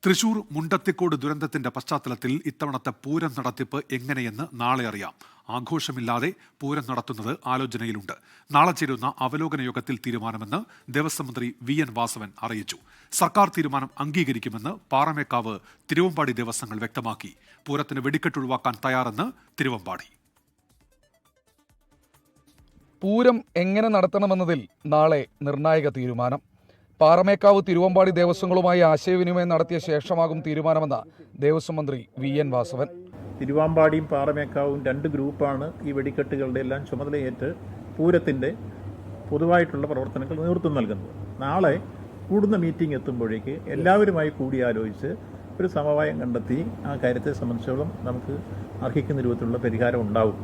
തൃശൂർ മുണ്ടത്തിക്കോട് ദുരന്തത്തിന്റെ പശ്ചാത്തലത്തിൽ ഇത്തവണത്തെ പൂരം നടത്തിപ്പ് എങ്ങനെയെന്ന് നാളെ അറിയാം. ആഘോഷമില്ലാതെ പൂരം നടത്തുന്നത് ആലോചനയിലുണ്ട്. നാളെ ചേരുന്ന അവലോകന യോഗത്തിൽ തീരുമാനമെന്ന് ദേവസ്വം മന്ത്രി വി.എൻ. വാസവൻ അറിയിച്ചു. സർക്കാർ തീരുമാനം അംഗീകരിക്കുമെന്ന് പാറമേക്കാവ് തിരുവമ്പാടി ദേവസ്വങ്ങൾ വ്യക്തമാക്കി. പൂരത്തിന് വെടിക്കെട്ട് ഒഴിവാക്കാൻ തയ്യാറെന്ന് തിരുവമ്പാടി. പൂരം എങ്ങനെ നടത്തണമെന്നതിൽ നാളെ നിർണായക തീരുമാനം. പാറമേക്കാവ് തിരുവമ്പാടി ദേവസ്വങ്ങളുമായി ആശയവിനിമയം നടത്തിയ ശേഷമാകും തീരുമാനമെന്ന് ദേവസ്വം മന്ത്രി വി.എൻ. വാസവൻ. തിരുവമ്പാടിയും പാറമേക്കാവും രണ്ട് ഗ്രൂപ്പാണ് ഈ വെടിക്കെട്ടുകളുടെ എല്ലാം ചുമതലയേറ്റ് പൂരത്തിൻ്റെ പൊതുവായിട്ടുള്ള പ്രവർത്തനങ്ങൾ നേതൃത്വം നൽകുന്നത്. നാളെ കൂടുന്ന മീറ്റിംഗ് എത്തുമ്പോഴേക്ക് എല്ലാവരുമായി കൂടിയാലോചിച്ച് ഒരു സമവായം കണ്ടെത്തി ആ കാര്യത്തെ സംബന്ധിച്ചോളം നമുക്ക് അർഹിക്കുന്ന രൂപത്തിലുള്ള പരിഹാരം ഉണ്ടാവും.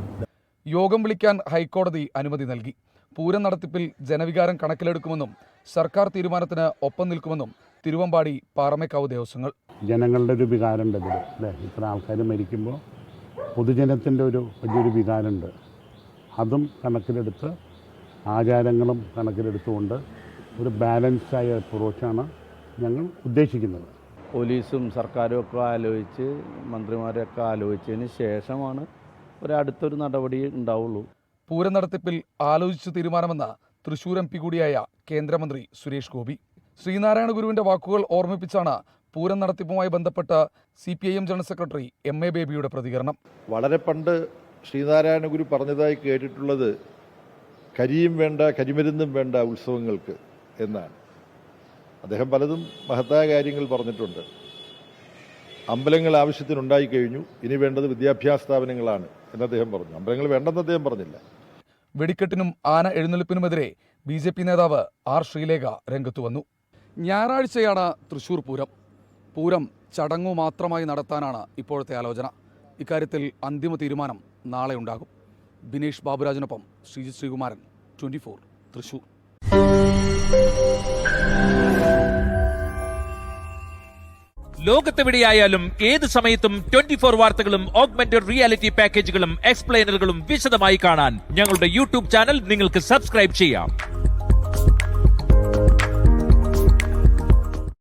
യോഗം വിളിക്കാൻ ഹൈക്കോടതി അനുമതി നൽകി. പൂരം നടത്തിപ്പിൽ ജനവികാരം കണക്കിലെടുക്കുമെന്നും സർക്കാർ തീരുമാനത്തിന് ഒപ്പം നിൽക്കുമെന്നും തിരുവമ്പാടി പാറമേക്കാവ് ദേവസ്വങ്ങൾ. ജനങ്ങളുടെ ഒരു വികാരമുണ്ട് ഇതിൽ അല്ലേ. ഇത്ര ആൾക്കാർ മരിക്കുമ്പോൾ പൊതുജനത്തിൻ്റെ ഒരു വലിയൊരു വികാരമുണ്ട്. അതും കണക്കിലെടുത്ത് ആചാരങ്ങളും കണക്കിലെടുത്തുകൊണ്ട് ഒരു ബാലൻസായ അപ്രോച്ചാണ് ഞങ്ങൾ ഉദ്ദേശിക്കുന്നത്. പോലീസും സർക്കാരും ഒക്കെ ആലോചിച്ച് മന്ത്രിമാരൊക്കെ ആലോചിച്ചതിന് ശേഷമാണ് അടുത്തൊരു നടപടി ഉണ്ടാവുള്ളൂ. പൂരം നടത്തിപ്പിൽ ആലോചിച്ച് തീരുമാനമെന്ന് തൃശൂർ MP കൂടിയായ കേന്ദ്രമന്ത്രി സുരേഷ് ഗോപി. ശ്രീനാരായണ ഗുരുവിന്റെ വാക്കുകൾ ഓർമ്മിപ്പിച്ചാണ് പൂരം നടത്തിപ്പുമായി ബന്ധപ്പെട്ട് CPIM ജനറൽ സെക്രട്ടറി MA ബേബിയുടെ പ്രതികരണം. വളരെ പണ്ട് ശ്രീനാരായണ ഗുരു പറഞ്ഞതായി കേട്ടിട്ടുള്ളത് കരിയും വേണ്ട കരിമരുന്നും വേണ്ട ഉത്സവങ്ങൾക്ക് എന്നാണ്. അദ്ദേഹം പലതും മഹത്തായ കാര്യങ്ങൾ പറഞ്ഞിട്ടുണ്ട്. അമ്പലങ്ങൾ ആവശ്യത്തിനുണ്ടായി കഴിഞ്ഞു, ഇനി വേണ്ടത് വിദ്യാഭ്യാസ സ്ഥാപനങ്ങളാണ് എന്ന് അദ്ദേഹം പറഞ്ഞു. അമ്പലങ്ങൾ വേണ്ടെന്ന് അദ്ദേഹം പറഞ്ഞില്ല. വെടിക്കെട്ടിനും ആന എഴുന്നള്ളിപ്പിനുമെതിരെ BJP നേതാവ് R. ശ്രീലേഖ രംഗത്തു വന്നു. ഞായറാഴ്ചയാണ് തൃശൂർ പൂരം. പൂരം ചടങ്ങു മാത്രമായി നടത്താനാണ് ഇപ്പോഴത്തെ ആലോചന. ഇക്കാര്യത്തിൽ അന്തിമ തീരുമാനം നാളെ ഉണ്ടാകും. ബിനേഷ് ബാബുരാജിനൊപ്പം ശ്രീജിത് ശ്രീകുമാരൻ, 24 തൃശൂർ. ലോകത്തെവിടെയായാലും ഏത് സമയത്തും 24 വാർത്തകളും ഓഗ്മെന്റഡ് റിയാലിറ്റി പാക്കേജുകളും എക്സ്പ്ലെയിനറുകളും വിശദമായി കാണാൻ ഞങ്ങളുടെ YouTube ചാനൽ നിങ്ങൾക്ക് സബ്സ്ക്രൈബ് ചെയ്യാം.